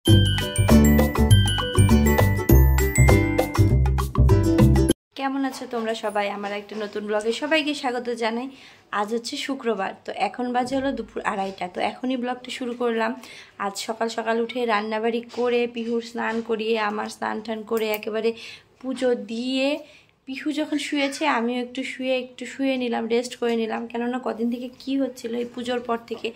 কেমন আছো তোমরা সবাই? আমার একটা নতুন ব্লগে সবাইকে স্বাগত জানাই। আজ হচ্ছে শুক্রবার, তো এখন বাজে হলো দুপুর 2:30। তো এখনই ব্লগটা শুরু করলাম। আজ সকাল সকাল উঠে রান্নাবাড়ি করে পিহুর স্নান করিয়ে আমার স্নান টান করে একেবারে পুজো দিয়ে পিহু যখন শুয়েছে আমিও একটু শুয়ে নিলাম, রেস্ট করে নিলাম। কেননা কদিন থেকে কি হচ্ছিল, এই পুজোর পর থেকে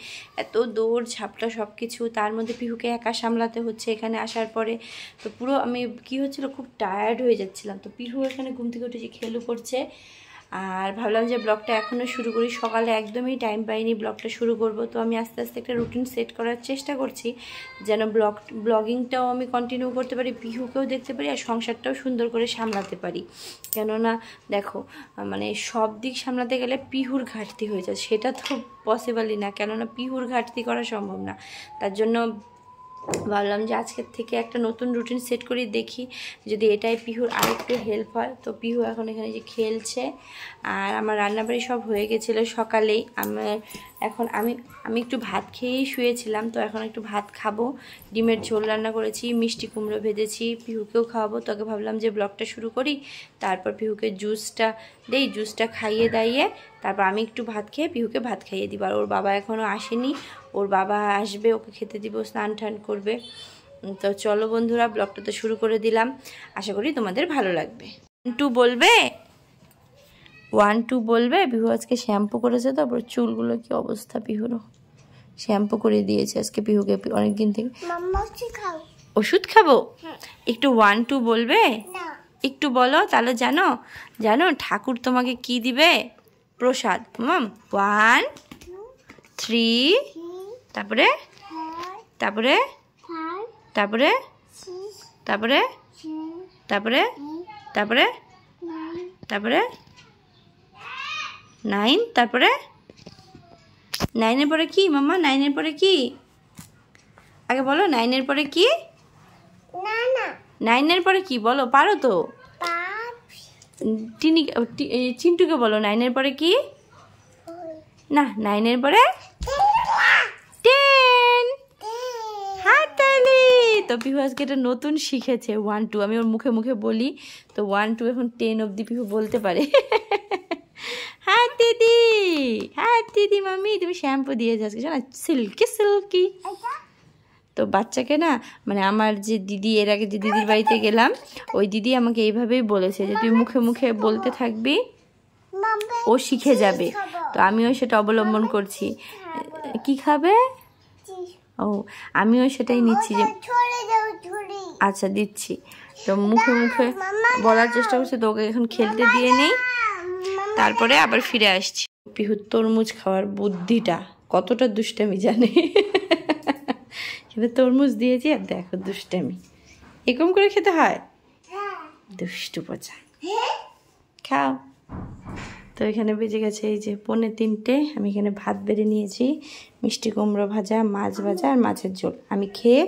এত দৌড় ঝাপটা সব কিছু, তার মধ্যে পিহুকে একা সামলাতে হচ্ছে এখানে আসার পরে। তো পুরো আমি কি হচ্ছিল, খুব টায়ার্ড হয়ে যাচ্ছিলাম। তো পিহু এখানে ঘুম থেকে উঠেছি, খেলু করছে। আর ভাবলাম যে ব্লগটা এখনও শুরু করি, সকালে একদমই টাইম পাইনি ব্লগটা শুরু করব। তো আমি আস্তে আস্তে একটা রুটিন সেট করার চেষ্টা করছি, যেন ব্লগিংটাও আমি কন্টিনিউ করতে পারি, পিহুকেও দেখতে পারি, আর সংসারটাও সুন্দর করে সামলাতে পারি। কেননা দেখো, মানে সব দিক সামলাতে গেলে পিহুর ঘাটতি হয়ে যায়, সেটা তো পসিবলই না। কেননা পিহুর ঘাটতি করা সম্ভব না। তার জন্য ভাবলাম যে আজকের থেকে একটা নতুন রুটিন সেট করে দেখি, যদি এটাই পিহুর আরেকটু হেল্প হয়। তো পিহু এখন এখানে যে খেলছে, আর আমার রান্নাবাড়ি সব হয়ে গেছিলো সকালেই। আমি একটু ভাত খেয়েই শুয়েছিলাম, তো এখন একটু ভাত খাবো। ডিমের ঝোল রান্না করেছি, মিষ্টি কুমড়ো ভেজেছি, পিহুকেও খাওয়াবো। তোকে ভাবলাম যে ব্লগটা শুরু করি, তারপর পিহুকে জুসটা দেই, জুসটা খাইয়ে দাইয়ে তারপর আমি একটু ভাত খেয়ে পিহুকে ভাত খাইয়ে দিব। আর ওর বাবা এখনও আসেনি, ওর বাবা আসবে, ওকে খেতে দিব, স্নান টান করবে। তো চলো বন্ধুরা, ব্লগটা তো শুরু করে দিলাম, আশা করি তোমাদের ভালো লাগবে। 1 2 বলবে, 1 2 বলবে। পিহু আজকে শ্যাম্পু করেছে, তারপর চুলগুলো কি অবস্থা পিহুরও, শ্যাম্পু করে দিয়েছে আজকে পিহুকে অনেকদিন থেকে। ওষুধ খাবো? একটু 1 2 বলবে? একটু বলো তাহলে। জানো জানো ঠাকুর তোমাকে কি দিবে? প্রসাদ। 1 3, তারপরে তারপরে তারপরে তারপরে তারপরে তারপরে তারপরে 9, তারপরে 9-এর পরে কি মাম্মা? 9-এর পরে কি? আগে বলো 9-এর পরে কি? 9-এর পরে কি বলো, পারো তো? চিন্টুকে বলো 9-এর পরে কি? না, 9-এর পরে 10। হাততালি। তো পিহু আজকে এটা নতুন শিখেছে, 1 2। আমি ওর মুখে মুখে বলি, তো 1 2 এখন 10 অবধি পিহু বলতে পারে। হ্যাঁ দিদি, হ্যাঁ দিদি। মাম্মি তুমি শ্যাম্পু দিয়েছো আজকে, শোনা সিল্কি সিল্কি। তো বাচ্চাকে না, মানে আমার যে দিদি, এর আগে যে দিদির বাড়িতে গেলাম, ওই দিদি আমাকে এইভাবেই বলেছে যে তুই মুখে মুখে বলতে থাকবি, ও শিখে যাবে। তো আমিও সেটা অবলম্বন করছি। কি খাবে? ও, আমিও সেটাই নিচ্ছি যে আচ্ছা দিচ্ছি। তো মুখে মুখে বলার চেষ্টা করছি। তো ওকে এখন খেলতে দিয়ে নেই, তারপরে আবার ফিরে আসছি। পিহুর তরমুজ খাওয়ার বুদ্ধিটা কতটা দুষ্টামি জানে। কিন্তু তরমুজ দিয়েছি, আর দেখো দুষ্টামি, এরকম করে খেতে হয়। দুষ্টু পচা, খাও। তো এখানে বেজে গেছে এই যে 2:45। আমি এখানে ভাত বেড়ে নিয়েছি, মিষ্টি কুমড়ো ভাজা, মাছ ভাজা আর মাছের ঝোল। আমি খেয়ে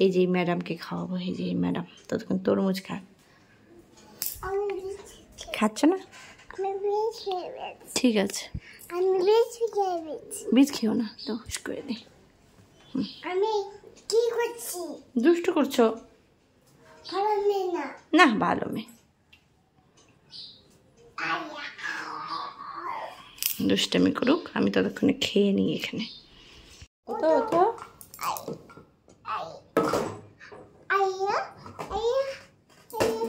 এই যে ম্যাডামকে খাওয়াবো। এই যে ম্যাডাম ততক্ষণ তরমুজ খা। খাচ্ছ না? ঠিক আছে, বীজ খেও না, তো হুশ করে দে। দুষ্টু করছো না? ভালো মেয়ে, দুষ্টামি করুক, আমি ততক্ষণে খেয়ে নিই এখানে।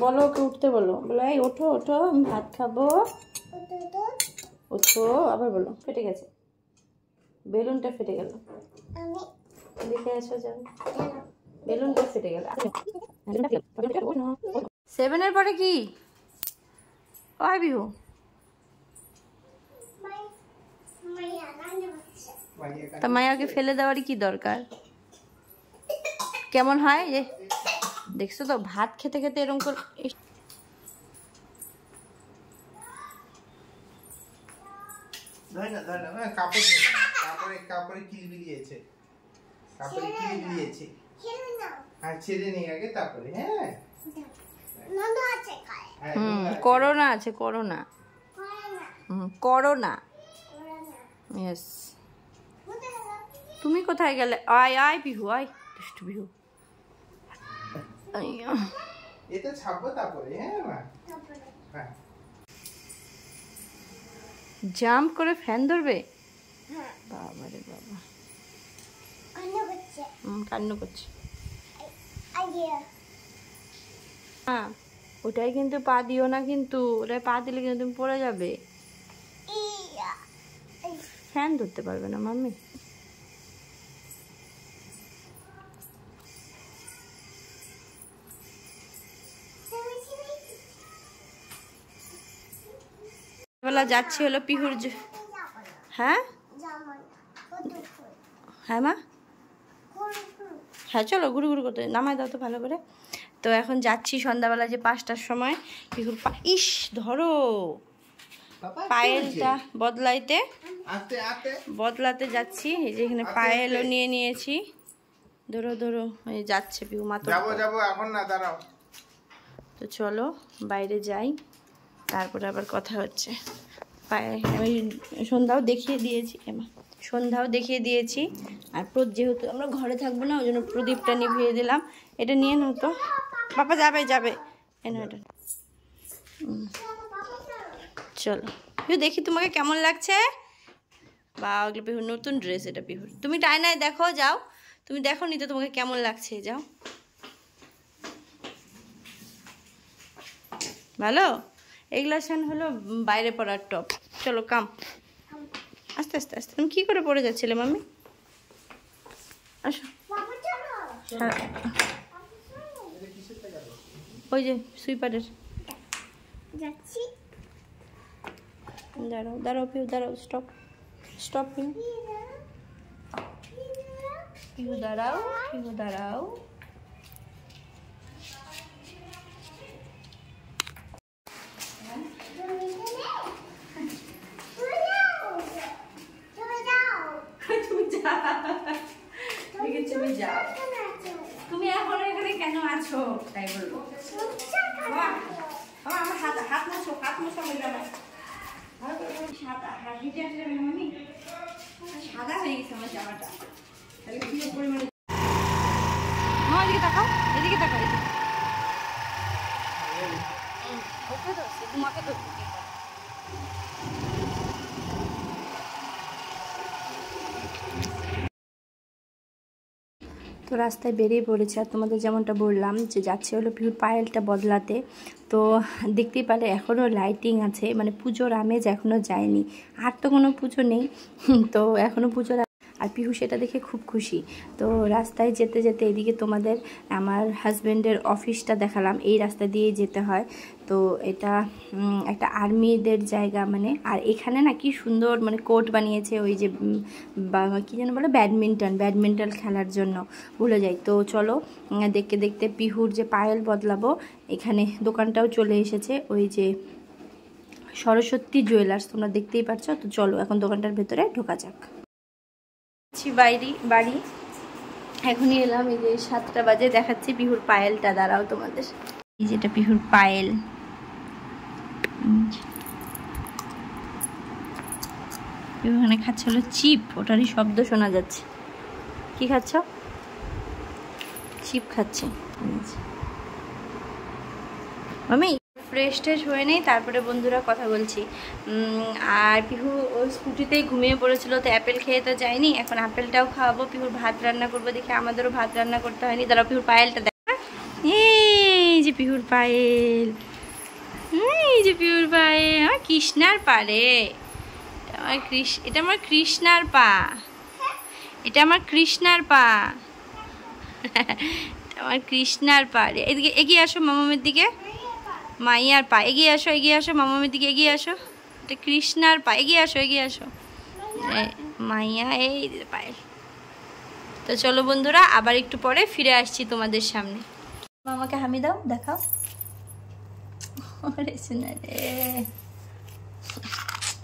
বলো ওকে উঠতে বলো, বলো এই ওঠো ওঠো, আমি ভাত খাবো। ওঠো, আবার বলো। ফেটে গেছে, বেলুনটা ফেটে গেল, দেখে আসো, যাও। বেলুনটা ফেটে গেল। 7-এর পরে কি? ওই বিহু, তা মায়াকে ফেলে দেওয়ারই কি দরকার? কেমন হয় যে দেখছো তো, ভাত খেতে খেতে এরকম করে। কাপড়ে কিল বিলিয়েছে, হ্যাঁ ছেড়ে নিয়ে আগে, তারপরে হ্যাঁ করোনা আছে, করোনা, করোনা। তুমি কোথায় গেলে? আয় আয় পিহু, আয় দুষ্টু পিহু। এটা ছাপবো তারপরে, হ্যাঁ মা? হ্যাঁ। জাম্প করে ফ্যান ধরবে? বাবা রে বাবা, কান্না করছে। হ্যাঁ, ওটাই কিন্তু পা দিও না, কিন্তু ওটাই পা দিলে কিন্তু তুমি পড়ে যাবে। ফ্যান ধরতে পারবে না মাম্মি। বেলা যাচ্ছি হলো পিহুর। হ্যাঁ হ্যাঁ মা, হ্যাঁ চলো ঘুরু ঘুরু করতে, নামাই দাও তো ভালো করে। তো এখন যাচ্ছি সন্ধ্যাবেলা যে 5টার সময় পিহুর ইস ধরো পায়েলটা বদলাতে যাচ্ছি। এই যে এখানে পায়েলও নিয়ে নিয়েছি। ধরো ধরো, এই যাচ্ছে পিহু মাত্র। যাবো এখন না, দাঁড়াও। তো চলো বাইরে যাই, তারপরে আবার কথা হচ্ছে। আমি সন্ধ্যাও দেখিয়ে দিয়েছি, সন্ধ্যাও দেখিয়ে দিয়েছি। আর যেহেতু আমরা ঘরে থাকবো না, ওই জন্য প্রদীপটা নিভিয়ে দিলাম। এটা নিয়ে নাও তো বাবা, যাবে যাবে এনো এটা। চলো পিহু, দেখি তোমাকে কেমন লাগছে। বা ওগুলো পিহুর নতুন ড্রেস, এটা পিহুর। তুমি টাইনায় দেখো, যাও তুমি দেখো নি তো তোমাকে কেমন লাগছে, যাও। ভালো। এগুলো হলো বাইরে পড়ার টপ। চলো কাম, আস্তে আস্তে আস্তে। তুমি কি করে পড়ে যাচ্ছিলে মাম্মি? আসো, ওই যে সুইপারের। দাঁড়াও দাঁড়াও পিহু, দাঁড়াও, স্টপ স্টপ পিহু, পিহু দাঁড়াও, পিহু দাঁড়াও। তুমি এখন এখানে কেন আছো তাই বলবো। আমার হাত মোছো, হাত মোছো হয়ে যাবে। সাদা হয়ে গেছে আমার জামাটা। এদিকে তাকাও, এদিকে তাকাও, ওকে তো তোমাকে তো। তো রাস্তায় বেরিয়ে পড়েছে। আর তোমাদের যেমনটা বললাম যে যাচ্ছে হলো পিহুর পায়েলটা বদলাতে। তো দেখতেই পারে এখনও লাইটিং আছে, মানে পুজোর আমেজ এখনও যায়নি। আর তো কোনো পুজো নেই, তো এখনও পুজোর। আর পিহু সেটা দেখে খুব খুশি। তো রাস্তায় যেতে যেতে এদিকে তোমাদের আমার হাজব্যান্ডের অফিসটা দেখালাম। এই রাস্তা দিয়েই যেতে হয়। তো এটা একটা আর্মিদের জায়গা মানে। আর এখানে না কি সুন্দর মানে কোর্ট বানিয়েছে, ওই যে কী যেন বলে, ব্যাডমিন্টন খেলার জন্য, ভুলে যাই। তো চলো দেখতে দেখতে পিহুর যে পায়েল বদলাবো, এখানে দোকানটাও চলে এসেছে, ওই যে সরস্বতী জুয়েলার্স, তোমরা দেখতেই পাচ্ছ। তো চলো এখন দোকানটার ভেতরে ঢোকা যাক। বাড়ি এখনই এলাম। এই যে 7টা বাজে, দেখাচ্ছি পিহুর পায়েলটা। দাঁড়াও তোমাদের, এই যেটা পিহুর পায়েল। ওখানে খাচ্ছে হলো চিপ, ওটারই শব্দ শোনা যাচ্ছে। কি খাচ্ছ? চিপ খাচ্ছে মামি। ফ্রেশ ট্রেশ হয়ে নেই, তারপরে বন্ধুরা কথা বলছি। আর পিহু ওই স্কুটিতেই ঘুমিয়ে পড়েছিল, তো অ্যাপেল খেয়ে তো যায়নি। এখন আপেলটাও খাওয়াবো। পিহুর ভাত রান্না করবো, দেখে আমাদেরও ভাত রান্না করতে হয়নি। তারা পিহুর পায়েলটা দেখা, এই যে পিহুর পায়েল, এই যে পিহুর পায়েল। আমার কৃষ্ণার পা রে, এটা আমার কৃষ্ণার পা, এটা আমার কৃষ্ণার পা, আমার কৃষ্ণার পা রে। এদিকে এগিয়ে আসো মামামের দিকে, মাইয়ার পা। এগিয়ে আসো মামামের দিকে, এগিয়ে আসো। এটা কৃষ্ণার পা, এগিয়ে আসো মাইয়া, এই পায়েল। তো চলো বন্ধুরা, আবার একটু পরে ফিরে আসছি তোমাদের সামনে। মামাকে হামি দাও, দেখাও। ওরে শোনা রে,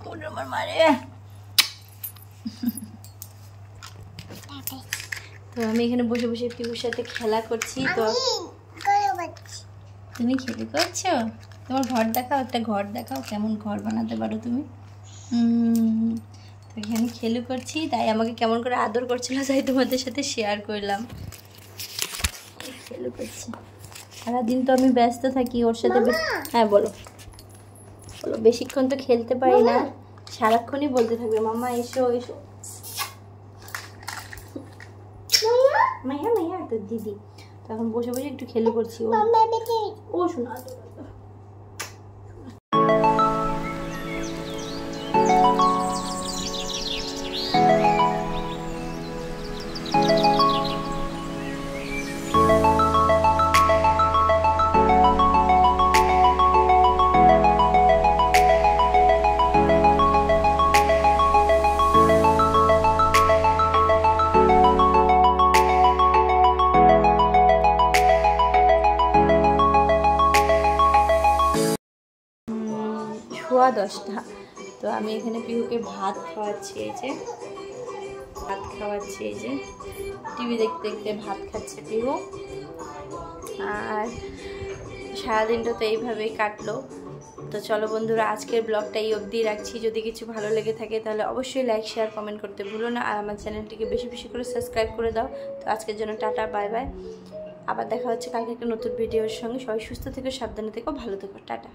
ওরে আমার মারে। তো আমি এখানে বসে বসে পিহুর সাথে খেলা করছি। তো তুমি খেলে করছো? তোমার ঘর দেখাও, একটা ঘর দেখাও, কেমন ঘর বানাতে পারো তুমি। তো এখানে খেলু করছি, তাই আমাকে কেমন করে আদর করছিল, তাই তোমাদের সাথে শেয়ার করলাম। খেলু করছি, সারাদিন তো আমি ব্যস্ত থাকি ওর সাথে। হ্যাঁ বলো বলো, বেশিক্ষণ তো খেলতে পারি না, সারাক্ষণই বলতে থাকবে মাম্মা এসো এসো। মাইয়া মাইয়া তোর দিদি তখন বসে বসে একটু খেলে করছি। ও শোনা সোয়া 10টা। তো আমি এখানে পিহুকে ভাত খাওয়াচ্ছি, এই যে ভাত খাওয়াচ্ছি, এই যে টিভি দেখতে দেখতে ভাত খাচ্ছে পিহু। আর সারাদিনটা তো এইভাবেই কাটলো। তো চলো বন্ধুরা, আজকের ব্লগটা এই অবধি রাখছি। যদি কিছু ভালো লেগে থাকে তাহলে অবশ্যই লাইক শেয়ার কমেন্ট করতে ভুলো না, আর আমার চ্যানেলটিকে বেশি বেশি করে সাবস্ক্রাইব করে দাও। তো আজকের জন্য টাটা, বাই বাই। আবার দেখা হচ্ছে কালকে একটা নতুন ভিডিওর সঙ্গে। সবাই সুস্থ থেকো, সাবধানে থেকো, ভালো থেকো, টাটা।